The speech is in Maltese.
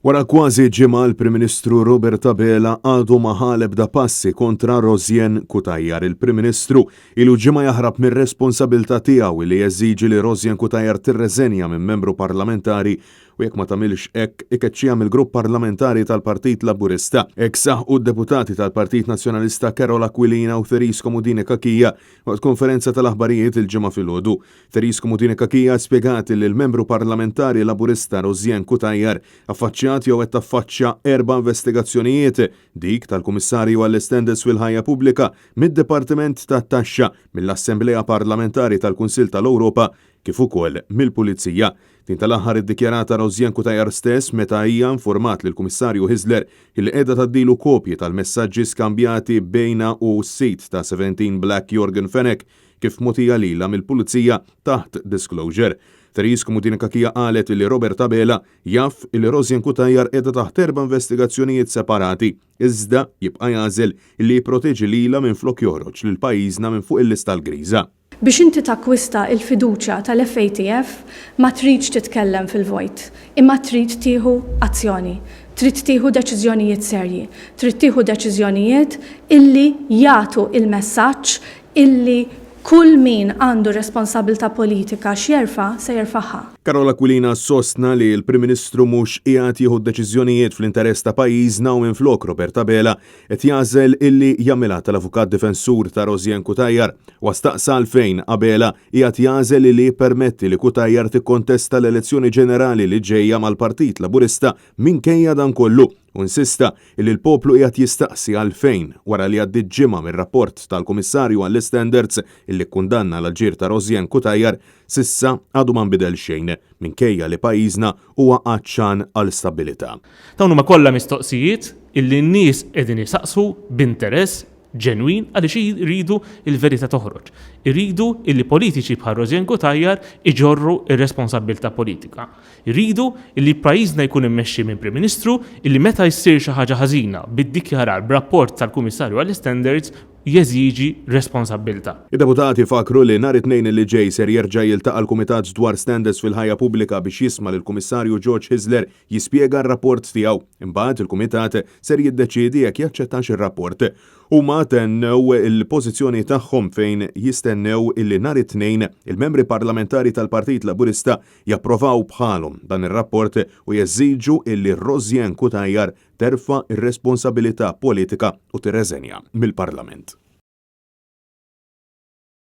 Wara kważi ġimgħa l-Prim Ministru Robert Abela għadu ma ħa l-ebda passi kontra Rosjen Kutayjar. Il-Prim Ministru ilu ġimgħa jaħrab mir-responsabbiltà tiegħu li jeżiġi li Rosjen Kutayjar tirreżenja minn membru parlamentari u jekk ma tagħmilx hekk ikeċċija mill-grupp parlamentari tal-Partit Laburista. Hekk saħħu d-deputati tal-Partit Nazzjonalista Carol Aquilina u Theris Komudini Kakija waqt konferenza tal-aħbarijiet il-ġimgħa filgħodu. Theris Komudini Kakija spjegati li l-membru parlamentari Laburista Rosjen Kutayjar affaċċjat jew qed taffaċċja 4 investigazzjonijiet, dik tal-Kummissarju għall-Estendeds fil-Ħajja Pubblika, mid-Dipartiment tat-Taxxa, mill-Assembleja Parlamentari tal-Kunsill tal-Ewropa kif ukoll mill-Pulizija. Din tal-aħħar iddikjarata Rosjen Kutayjar stess meta hija informat lill-Kummissarju Hizler li qiegħda tgħaddilu kopji tal-messaġġi skambjati bejna u s-sit ta' 17 Black Jorgen Fenech kif mogħtija lilha mill-Pulizija taħt disclosure. Theris Komudini Kakija qalet li Robert Abela jaf li Rosjen Kutayjar qiegħda taħt 4 investigazzjonijiet separati, iżda jibqa' jagħżel li jipproteġi lilha minflok joħroġ lil pajjiżna minn fuq il-lista l-griża. Biex inti takkwista il-fiduċja tal-FATF ma tridx titkellem fil-vojt, imma trid tieħu azzjoni, trid tieħu deċiżjonijiet serji, trid tieħu deċiżjonijiet illi jagħtu il-messaġġ illi kull min għandu responsabilità politika x'jerfa' se jerfa'ha. Carol Aquilina sostna li l-Prim Ministru mhux qiegħed jieħu deċiżjonijiet fl-interess ta' pajjiżna u minflok Robert Abela qed jagħżel illi jagħmilha tal-avukat difensur ta' Rosjen Kutayjar u staqsa għalfejn Abela qiegħed jagħżel li jippermetti li Kutayjar tikkontesta l-elezzjoni ġenerali li ġejja mal-Partit Laburista minkejja dan kollu. U insista li l-poplu qiegħed jistaqsi għalfejn wara li għaddiet ġimgħa mir-rapport tal-Kummissarju għall-Standards illi kkundanna l-ġir ta' Rosjen Kutayjar sissa għadu ma nbidel xejn minkejja li pajjiżna huwa għaċċan għal stabilità. Dawn huma kollha mistoqsijiet illi n-nies qegħdin isaqsu b'interess ġenwin għaliex iridu il-verità toħroġ. Iridu illi politiċi bħal Rosjen Kutayjar iġorru ir-responsabbiltà politika. Iridu illi pajjiżna jkun immexxi minn Prim Ministru illi meta jsir xi ħaġa ħażina biddikjarar b'rapport tal-Kummissarju għall-Standards jeżiġi responsabbiltà. Id-deputati fakru li nhar it-tnejn li ġej ser jerġa' jiltaqa' l-Kumitat dwar Standards fil-Ħajja Pubblika biex jisma' lill-Kummissarju George Hizler jispjega r-rapport tiegħu. Imbagħad il-Kumitat ser jiddeċiedi jekk jaċċettax ir-rapport. Huma tennew il-pożizzjoni tagħhom fejn jistennew illi nhar it-tnejn il-membri parlamentari tal-Partit Laburista japprovaw bħalhom dan ir-rapport u jeżiġu illi Rosjen Kutayjar terfa' ir-responsabilità politika u tirreżenja mill-Parlament.